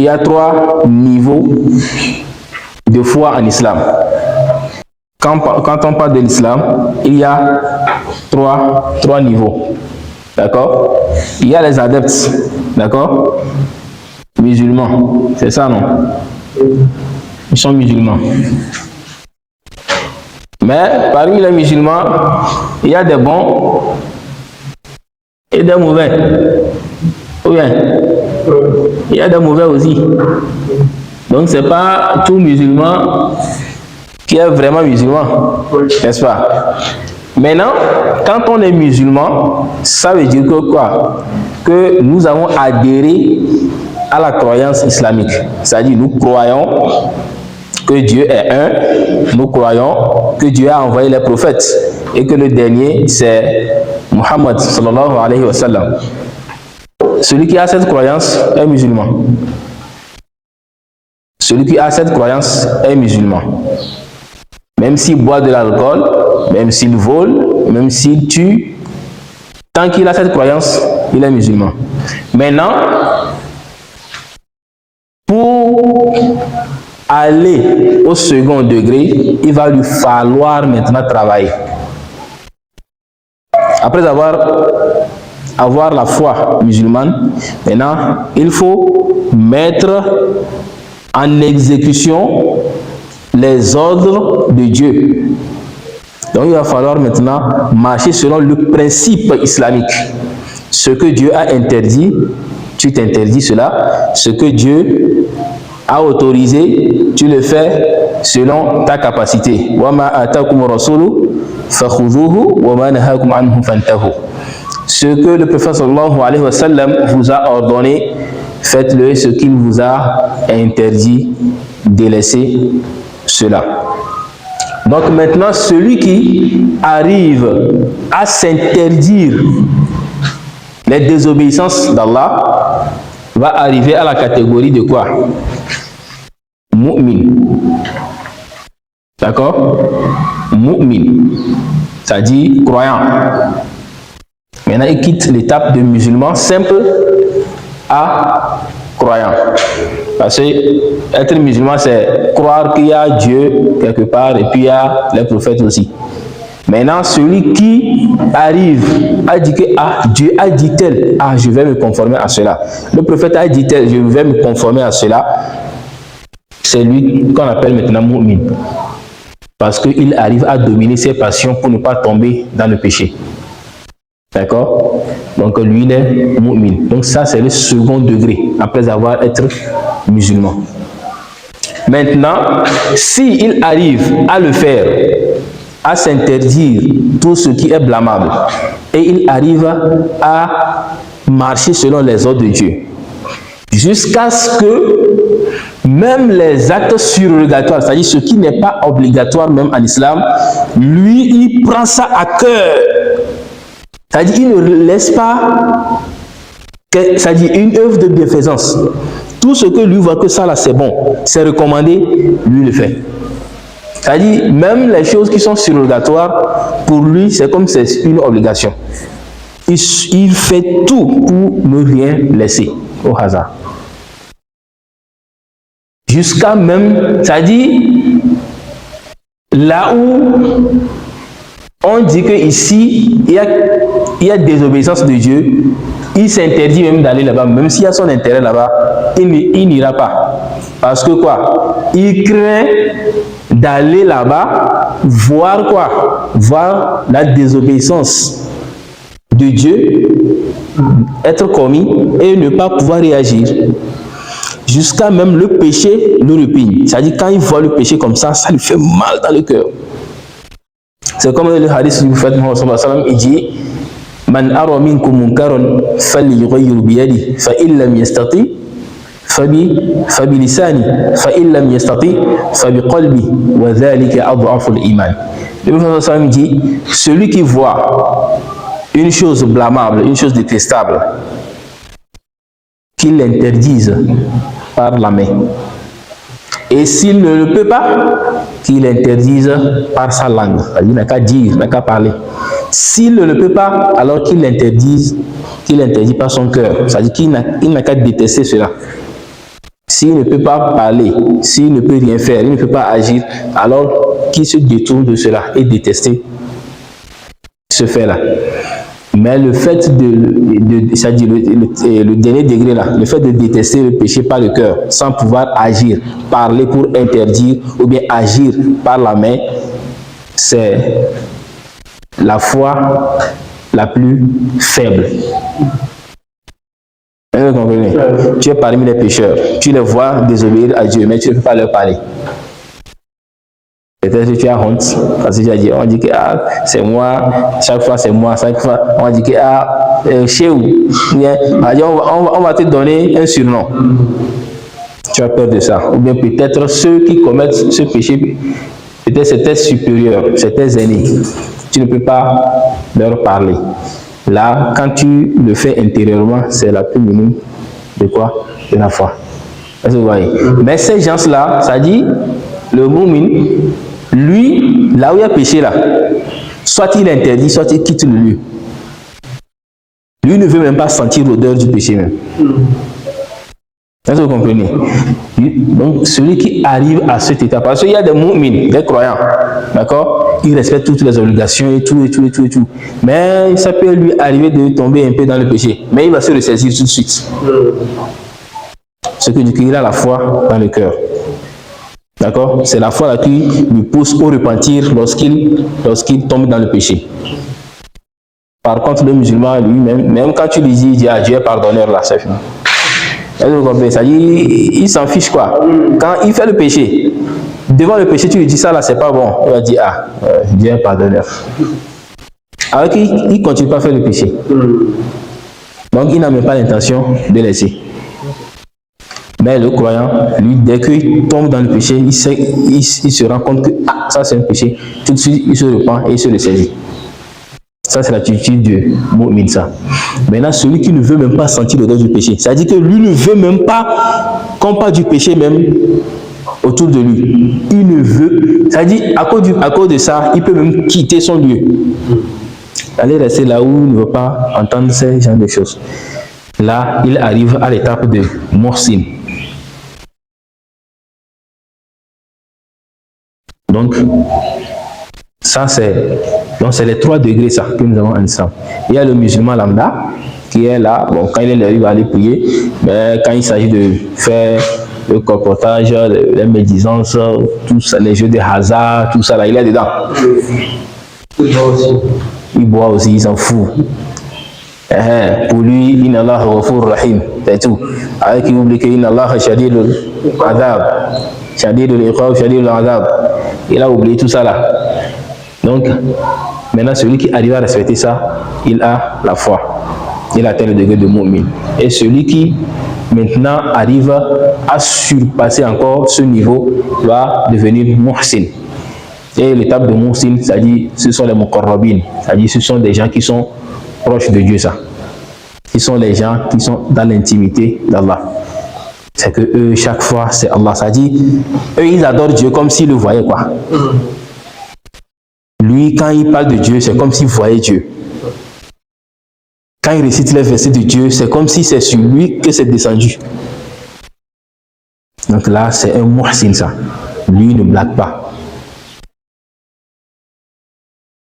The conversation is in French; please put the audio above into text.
y a 3 niveaux de foi en islam. Quand on parle de l'islam, il y a trois niveaux. D'accord? Il y a les adeptes, d'accord? Musulmans, c'est ça, non? Ils sont musulmans. Mais parmi les musulmans, il y a des bons et des mauvais. Ou bien, il y a des mauvais aussi. Donc, ce n'est pas tout musulman qui est vraiment musulman, n'est-ce pas? Maintenant, quand on est musulman, ça veut dire que quoi? Que nous avons adhéré à la croyance islamique. C'est-à-dire, nous croyons que Dieu est un, nous croyons que Dieu a envoyé les prophètes et que le dernier, c'est Muhammad sallallahu alayhi wa sallam. Celui qui a cette croyance est musulman. Celui qui a cette croyance est musulman. Même s'il boit de l'alcool, même s'il vole, même s'il tue, tant qu'il a cette croyance, il est musulman. Maintenant, pour aller au second degré, il va lui falloir maintenant travailler. Après avoir la foi musulmane, maintenant, il faut mettre en exécution les ordres de Dieu. Donc, il va falloir maintenant marcher selon le principe islamique. Ce que Dieu a interdit, tu t'interdis cela. Ce que Dieu a autorisé, tu le fais selon ta capacité. Ce que le prophète sallallahu alayhi wa sallam vous a ordonné, faites-le. Ce qu'il vous a interdit, délaissez cela. Donc maintenant, celui qui arrive à s'interdire les désobéissances d'Allah va arriver à la catégorie de quoi? Mu'min. D'accord? Mu'min. Ça dit croyant. Maintenant, il quitte l'étape de musulman simple à croyant. Parce que être musulman, c'est croire qu'il y a Dieu quelque part et puis il y a les prophètes aussi. Maintenant, celui qui arrive à dire que Dieu a dit tel, je vais me conformer à cela. Le prophète a dit tel, je vais me conformer à cela. C'est lui qu'on appelle maintenant mu'min. Parce qu'il arrive à dominer ses passions pour ne pas tomber dans le péché. D'accord? Donc lui, il est mu'min. Donc ça, c'est le second degré, après avoir été musulman. Maintenant, s'il arrive à le faire, à s'interdire tout ce qui est blâmable, et il arrive à marcher selon les ordres de Dieu, jusqu'à ce que même les actes surrogatoires, c'est-à-dire ce qui n'est pas obligatoire même en islam, lui, il prend ça à cœur. C'est-à-dire, il ne laisse pas, c'est-à-dire une œuvre de bienfaisance. Tout ce que lui voit que ça là c'est bon, c'est recommandé, lui le fait. C'est-à-dire, même les choses qui sont surrogatoires, pour lui, c'est comme c'est une obligation. Il fait tout pour ne rien laisser au hasard. Jusqu'à même, c'est-à-dire, là où on dit qu'ici, il y a désobéissance de Dieu, il s'interdit même d'aller là-bas, même s'il y a son intérêt là-bas, il n'ira pas. Parce que quoi? Il craint d'aller là-bas, voir quoi? Voir la désobéissance de Dieu être commis et ne pas pouvoir réagir. Jusqu'à même le péché le repigne. C'est-à-dire quand il voit le péché comme ça lui fait mal dans le cœur. C'est comme le hadith du prophète Muhammad sallallahu alayhi wa sallam, il dit Man ara minkum munkaran falyughayyir bi yadihi fa in lam yastati fa bi lisani fa in lam yastati fa bi qalbi wa dhalika adhafu al-iman. Le prophète sallallahu alayhi wa sallam dit celui qui voit une chose blâmable, une chose détestable, qu'il l'interdise par la main. Et s'il ne le peut pas, qu'il l'interdise par sa langue. Il n'a qu'à dire, n'a qu'à parler. S'il ne le peut pas, alors qu'il l'interdise, qu'il l'interdit par son cœur. C'est-à-dire qu'il n'a qu'à détester cela. s'il ne peut pas parler, s'il ne peut rien faire, il ne peut pas agir, alors qu'il se détourne de cela et détester ce fait-là. Mais le fait c'est-à-dire le dernier degré là, le fait de détester le péché par le cœur, sans pouvoir agir, parler pour interdire, ou bien agir par la main, c'est la foi la plus faible. Vous comprenez? Tu es parmi les pécheurs, tu les vois désobéir à Dieu, mais tu ne peux pas leur parler. Peut-être que tu as honte, parce que tu as dit, on dit que c'est moi, chaque fois c'est moi, chaque fois on dit que chez où, on va te donner un surnom. Tu as peur de ça. Ou bien peut-être ceux qui commettent ce péché, peut-être c'est tes supérieurs, c'est tes aînés. Tu ne peux pas leur parler. Là, quand tu le fais intérieurement, c'est la plus minime de quoi? De la foi. Est-ce que vous voyez? Mais ces gens-là, ça dit, le moumin, lui, là où il y a péché là, soit il interdit, soit il quitte le lieu. Lui ne veut même pas sentir l'odeur du péché même. Est-ce que vous comprenez? Donc, celui qui arrive à cet état, parce qu'il y a des moumines, des croyants, d'accord? Ils respectent toutes les obligations et tout. Mais ça peut lui arriver de tomber un peu dans le péché. Mais il va se ressaisir tout de suite. Ce que dit qu'il a la foi dans le cœur. D'accord? C'est la foi là qui lui pousse au repentir lorsqu'il tombe dans le péché. Par contre, le musulman lui-même, même quand tu lui dis, il dit, Dieu est pardonneur là, c'est fini. Il s'en fiche quoi. Quand il fait le péché, devant le péché, tu lui dis ça là, c'est pas bon. Il va dire, Dieu est pardonneur. Alors qu'il ne continue pas à faire le péché. Donc il n'a même pas l'intention de laisser. Mais le croyant, lui, dès qu'il tombe dans le péché, il se rend compte que ça c'est un péché. Tout de suite, il se repent et il se ressaisit. Ça, c'est l'attitude du mu'min, ça. Maintenant, celui qui ne veut même pas sentir l'odeur du péché, c'est-à-dire que lui ne veut même pas qu'on parle du péché même autour de lui. Il ne veut, c'est-à-dire à cause de ça, il peut même quitter son lieu. Aller rester là où il ne veut pas entendre ces genre de choses. Là, il arrive à l'étape de muhsin. Donc, ça c'est les 3 degrés ça, que nous avons ensemble. Il y a le musulman lambda qui est là, bon, quand il arrive à aller prier, mais quand il s'agit de faire le colportage, les médisances, tout ça, les jeux de hasard, tout ça là, il est dedans. Il boit aussi, il s'en fout. Pour lui, Inna Allah Ghafur Rahim, c'est tout. Avec il oublie que Inna Allah Shadidul Adab, Shadidul Iqab, Shadidul Adab. Il a oublié tout ça là. Donc, maintenant, celui qui arrive à respecter ça, il a la foi. Il atteint le degré de mu'min. Et celui qui, maintenant, arrive à surpasser encore ce niveau, va devenir muhsin. Et l'étape de muhsin, c'est-à-dire, ce sont les muqarrabin. C'est-à-dire, ce sont des gens qui sont proches de Dieu, ça. Ce sont les gens qui sont dans l'intimité d'Allah. C'est que eux, chaque fois, c'est Allah. C'est-à-dire, eux, ils adorent Dieu comme s'ils le voyaient, quoi. Lui, quand il parle de Dieu, c'est comme s'il voyait Dieu. Quand il récite les versets de Dieu, c'est comme si c'est sur lui que c'est descendu. Donc là, c'est un muhsin, ça. Lui, il ne blague pas.